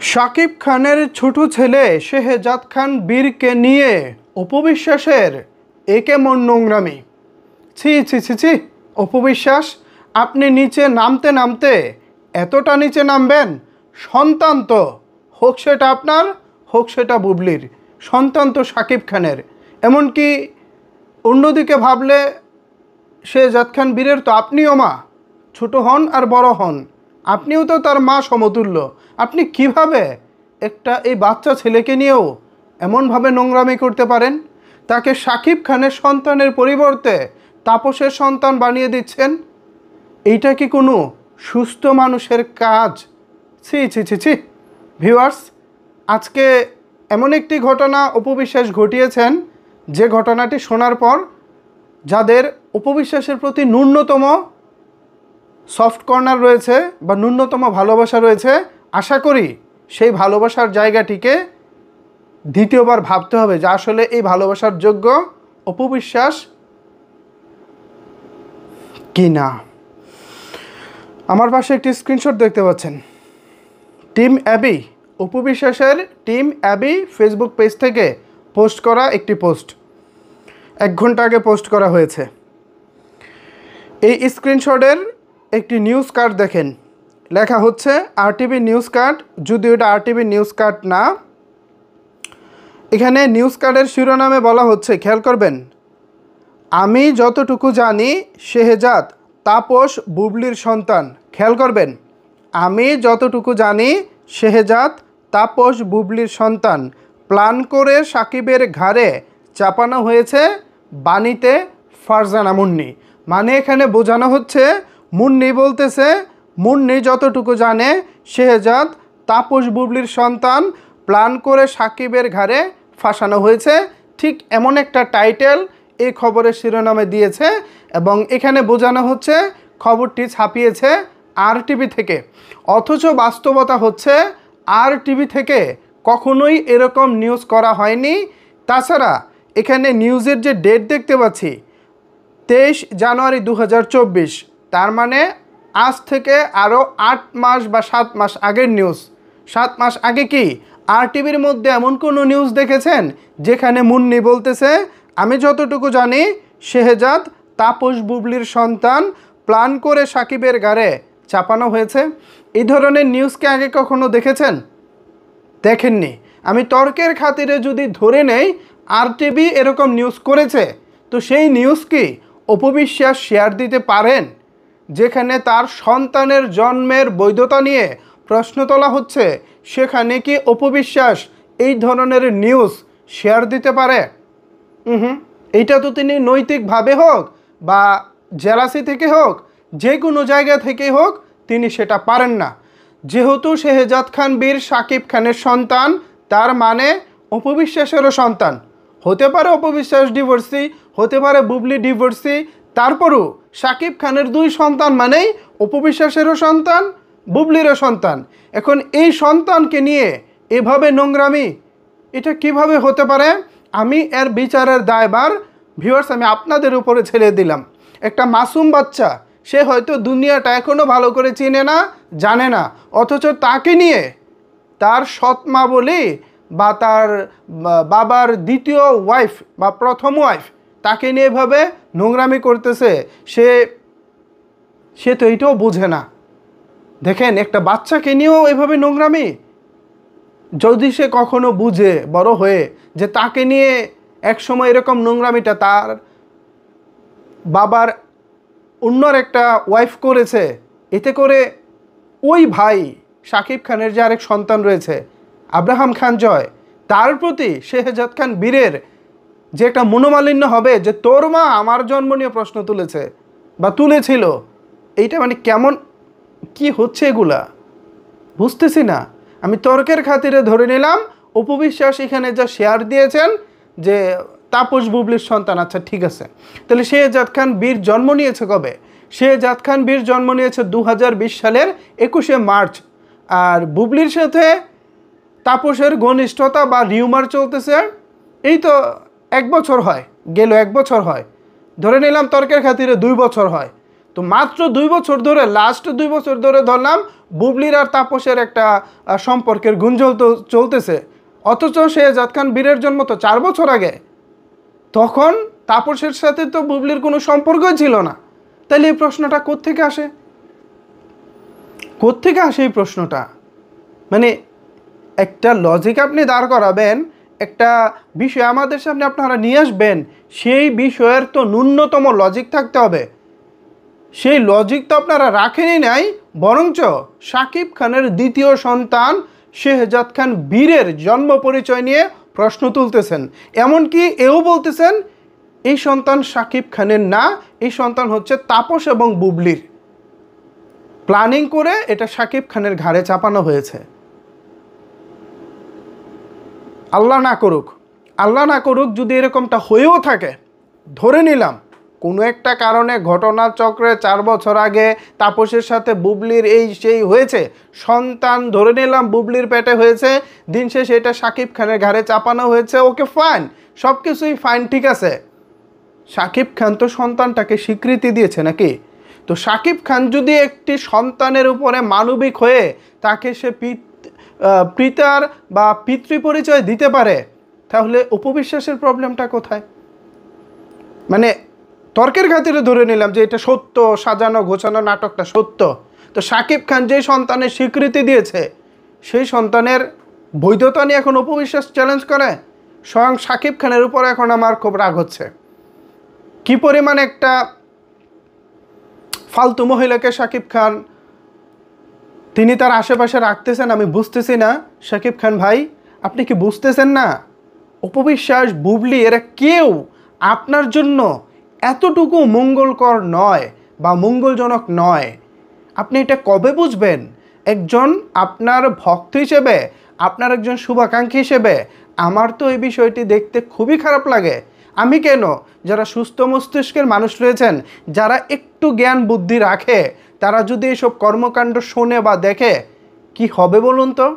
শাকিব খানের ছোট ছেলে শেহজাদ খান বীরকে নিয়ে অপবিশ্বাসের কেমন নোংরামি। ছি ছি ছি ছি, অপবিশ্বাস আপনি নিচে নামতে নামতে এতটা নিচে নামবেন? সন্তান তো, হোক সেটা আপনার হোক সেটা বুবলির, সন্তান তো শাকিব খানের। এমনকি অন্যদিকে ভাবলে শেহজাদ খান বীরের তো আপনিও মা, ছোট হন আর বড় হন, আপনিও তো তার মা সমতুল্য। আপনি কিভাবে একটা এই বাচ্চা ছেলেকে নিয়েও এমনভাবে নোংরামি করতে পারেন? তাকে শাকিব খানের সন্তানের পরিবর্তে তাপসের সন্তান বানিয়ে দিচ্ছেন। এইটা কি কোনো সুস্থ মানুষের কাজ? ছি ছি ছি ছি। ভিউয়ার্স, আজকে এমন একটি ঘটনা অপবিশ্বাস ঘটিয়েছেন, যে ঘটনাটি শোনার পর যাদের অপবিশ্বাসের প্রতি ন্যূনতম সফট কর্নার রয়েছে বা ন্যূনতম ভালোবাসা রয়েছে, আশা করি সেই ভালোবাসার জায়গাটিকে দ্বিতীয়বার ভাবতে হবে যে আসলে এই ভালোবাসার যোগ্য অপবিশ্বাস কি না। আমার পাশে একটি স্ক্রিনশট দেখতে পাচ্ছেন, টিম অ্যাবি, অপবিশ্বাসের টিম অ্যাবি ফেসবুক পেজ থেকে পোস্ট করা একটি পোস্ট, 1 ঘন্টা আগে পোস্ট করা হয়েছে। এই স্ক্রিনশটের একটি নিউজ কার্ড দেখেন, লেখা হচ্ছে আরটিভি নিউজ কার্ড, যদিও এটা আরটিভি নিউজ কার্ড না। এখানে নিউজ কার্ডের শিরোনামে বলা হচ্ছে, খেয়াল করবেন, আমি যতটুকু জানি শেহজাদ তাপস বুবলির সন্তান। খেয়াল করবেন, আমি যতটুকু জানি শেহজাদ তাপস বুবলির সন্তান। প্ল্যান করে সাকিবের ঘাড়ে চাপানো হয়েছে বাণীতে ফারজানা মুন্নি। মানে এখানে বোঝানো হচ্ছে, মুন্নি বলতেছে মুন্নি যতটুকু জানে শেহজাদ তাপস বুবলির সন্তান, প্ল্যান করে সাকিবের ঘাড়ে ফাঁসানো হয়েছে। ঠিক এমন একটা টাইটেল এই খবরের শিরোনামে দিয়েছে এবং এখানে বোঝানো হচ্ছে খবরটি ছাপিয়েছে আরটিভি থেকে। অথচ বাস্তবতা হচ্ছে আরটিভি থেকে কখনোই এরকম নিউজ করা হয়নি। তাছাড়া এখানে নিউজের যে ডেট দেখতে পাচ্ছি 23 জানুয়ারি 2024, তার মানে আজ থেকে আরও 8 মাস বা 7 মাস আগের নিউজ। 7 মাস আগে কি আরটিভির মধ্যে এমন কোনো নিউজ দেখেছেন যেখানে মুন্নি বলতেছে আমি যতটুকু জানি শেহজাদ তাপস বুবলির সন্তান, প্ল্যান করে সাকিবের ঘাড়ে চাপানো হয়েছে? এই ধরনের নিউজকে আগে কখনো দেখেছেন? দেখেননি। আমি তর্কের খাতিরে যদি ধরে নেই আরটিভি এরকম নিউজ করেছে, তো সেই নিউজ কি অপবিশ্বাস শেয়ার দিতে পারেন? যেখানে তার সন্তানের জন্মের বৈধতা নিয়ে প্রশ্ন তোলা হচ্ছে, সেখানে কি অপবিশ্বাস এই ধরনের নিউজ শেয়ার দিতে পারে? এইটা তো তিনি নৈতিকভাবে হোক বা জেলাসি থেকে হোক, যে কোনো জায়গা থেকে হোক, তিনি সেটা পারেন না। যেহেতু শেহজাদ খান বীর শাকিব খানের সন্তান, তার মানে অপবিশ্বাসেরও সন্তান। হতে পারে অপবিশ্বাস ডিভোর্সি, হতে পারে বুবলি ডিভোর্সি, তারপরও শাকিব খানের 2 সন্তান মানেই অপবিশ্বাসেরও সন্তান, বুবলিরও সন্তান। এখন এই সন্তানকে নিয়ে এভাবে নোংরামি, এটা কিভাবে হতে পারে? আমি এর বিচারের দায়ভার ভিউয়ার্স আমি আপনাদের উপরে ছেড়ে দিলাম। একটা মাসুম বাচ্চা, সে হয়তো দুনিয়াটা এখনও ভালো করে চিনে না, জানে না, অথচ তাকে নিয়ে তার সৎ মা বলি বা তার বাবার দ্বিতীয় ওয়াইফ বা প্রথম ওয়াইফ, তাকে নিয়ে এভাবে নোংরামি করতেছে। সে তো এইটাও বোঝে না। দেখেন, একটা বাচ্চাকে নিয়েও এভাবে নোংরামি। যদি সে কখনো বুঝে বড় হয়ে যে তাকে নিয়ে একসময় এরকম নোংরামিটা তার বাবার অন্যর একটা ওয়াইফ করেছে, এতে করে ওই ভাই শাকিব খানের যে আরেক সন্তান রয়েছে আব্রাহাম খান জয়, তার প্রতি শেহজাদ খান বীরের যে একটা মনোমালিন্য হবে যে তোর মা আমার জন্ম নিয়ে প্রশ্ন তুলেছে বা তুলেছিল, এইটা মানে কেমন কি হচ্ছে এগুলা বুঝতেছি না। আমি তর্কের খাতিরে ধরে নিলাম অপবিশ্বাস এখানে যা শেয়ার দিয়েছেন যে তাপস বুবলির সন্তান, আচ্ছা ঠিক আছে। তাহলে শেহজাদ খান বীর জন্ম নিয়েছে কবে? শেহজাদ খান বীর জন্ম নিয়েছে 2020 সালের 21শে মার্চ। আর বুবলির সাথে তাপসের ঘনিষ্ঠতা বা রিউমার চলতেছে এই তো 1 বছর হয়, গেল 1 বছর হয়, ধরে নিলাম তর্কের খাতিরে 2 বছর হয়। তো তো মাত্র 2 বছর ধরে, লাস্ট 2 বছর ধরে ধরলাম বুবলির আর তাপসের একটা সম্পর্কের গুঞ্জন তো চলতেছে। অথচ শেহজাদ খান বীরের জন্ম তো 4 বছর আগে। তখন তাপসের সাথে তো বুবলির কোনো সম্পর্কই ছিল না। তাহলে এই প্রশ্নটা কোত্থেকে আসে? কোত্থেকে আসে এই প্রশ্নটা? মানে একটা লজিক আপনি দাঁড় করাবেন, একটা বিষয় আমাদের সামনে আপনারা নিয়ে আসবেন, সেই বিষয়ের তো ন্যূনতম লজিক থাকতে হবে। সেই লজিক তো আপনারা রাখেনই নাই, বরঞ্চ শাকিব খানের দ্বিতীয় সন্তান শেহজাদ খান বীরের জন্ম পরিচয় নিয়ে প্রশ্ন তুলতেছেন। এমনকি এও বলতেছেন এই সন্তান শাকিব খানের না, এই সন্তান হচ্ছে তাপস এবং বুবলির। প্ল্যানিং করে এটা শাকিব খানের ঘাড়ে চাপানো হয়েছে। আল্লাহ না করুক, আল্লাহ না করুক যদি এরকমটা হয়েও থাকে, ধরে নিলাম কোনো একটা কারণে ঘটনাচক্রে 4 বছর আগে তাপসের সাথে বুবলির এই সেই হয়েছে, সন্তান ধরে নিলাম বুবলির পেটে হয়েছে, দিন শেষে এটা শাকিব খানের ঘাড়ে চাপানো হয়েছে, ওকে ফাইন, সব কিছুই ফাইন, ঠিক আছে। শাকিব খান তো সন্তানটাকে স্বীকৃতি দিয়েছে নাকি? তো শাকিব খান যদি একটি সন্তানের উপরে মানবিক হয়ে তাকে সে পিতার বা পিতৃ পরিচয় দিতে পারে, তাহলে উপবিশ্বাসের প্রবলেমটা কোথায়? মানে তর্কের খাতিরে ধরে নিলাম যে এটা সত্য, সাজানো গোছানো নাটকটা সত্য। তো শাকিব খান যে সন্তানের স্বীকৃতি দিয়েছে, সেই সন্তানের বৈধতা নিয়ে এখন উপবিশ্বাস চ্যালেঞ্জ করে। স্বয়ং শাকিব খানের উপর এখন আমার খুব রাগ হচ্ছে। কি পরিমাণে একটা ফালতু মহিলাকে শাকিব খান তিনি তার আশেপাশে রাখতেছেন আমি বুঝতেছি না। শাকিব খান ভাই, আপনি কি বুঝতেছেন না? উপবিশ্বাস, বুবলি, এরা কেউ আপনার জন্য এতটুকু মঙ্গলকর নয় বা মঙ্গলজনক নয়। আপনি এটা কবে বুঝবেন? একজন আপনার ভক্ত হিসেবে, আপনার একজন শুভাকাঙ্ক্ষী হিসেবে আমার তো এই বিষয়টি দেখতে খুবই খারাপ লাগে। আমি কেন, যারা সুস্থ মস্তিষ্কের মানুষ রয়েছেন, যারা একটু জ্ঞান বুদ্ধি রাখে, তারা যদি এসব কর্মকাণ্ড শোনে বা দেখে, কি হবে বলুন তো?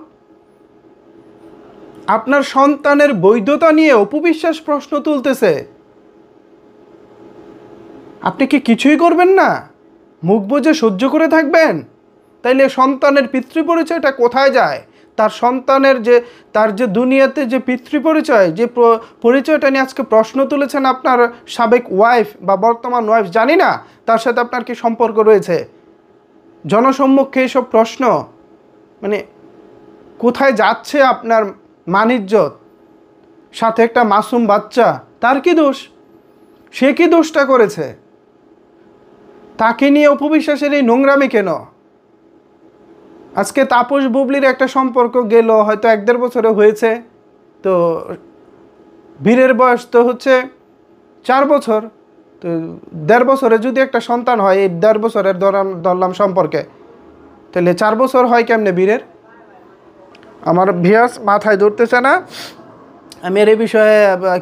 আপনার সন্তানের বৈধতা নিয়ে অপবিশ্বাস প্রশ্ন তুলতেছে, আপনি কি কিছুই করবেন না? মুখ বুজে সহ্য করে থাকবেন? তাইলে সন্তানের পিতৃ পরিচয়টা কোথায় যায়? তার সন্তানের যে তার যে দুনিয়াতে যে পিতৃ পরিচয়, যে পরিচয়টা নিয়ে আজকে প্রশ্ন তুলেছেন আপনার সাবেক ওয়াইফ বা বর্তমান ওয়াইফ, জানি না তার সাথে আপনার কি সম্পর্ক রয়েছে, জনসম্মুখে এইসব প্রশ্ন, মানে কোথায় যাচ্ছে আপনার মান-ইজ্জত? সাথে একটা মাসুম বাচ্চা, তার কি দোষ? সে কি দোষটা করেছে? তাকে নিয়ে অপবিশ্বাসের এই নোংরামি কেন? আজকে তাপস বুবলির একটা সম্পর্ক গেল হয়তো 1-1.5 বছরে হয়েছে, তো বীরের বয়স তো হচ্ছে 4 বছর, তো 1.5 বছরে যদি একটা সন্তান হয়, এই 1.5 বছরের ধরলাম সম্পর্কে, তাহলে 4 বছর হয় কেমনে বীরের? আমার ভিয়াস মাথায় ধরতেছে না। আমি এর এই বিষয়ে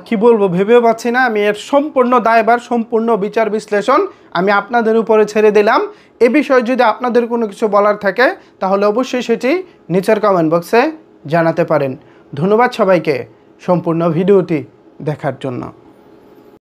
কি বলবো ভেবেও পাচ্ছি না। আমি এর সম্পূর্ণ দায়ভার, সম্পূর্ণ বিচার বিশ্লেষণ আমি আপনাদের উপরে ছেড়ে দিলাম। এ বিষয়ে যদি আপনাদের কোনো কিছু বলার থাকে তাহলে অবশ্যই সেটি নিচের কমেন্ট বক্সে জানাতে পারেন। ধন্যবাদ সবাইকে সম্পূর্ণ ভিডিওটি দেখার জন্য।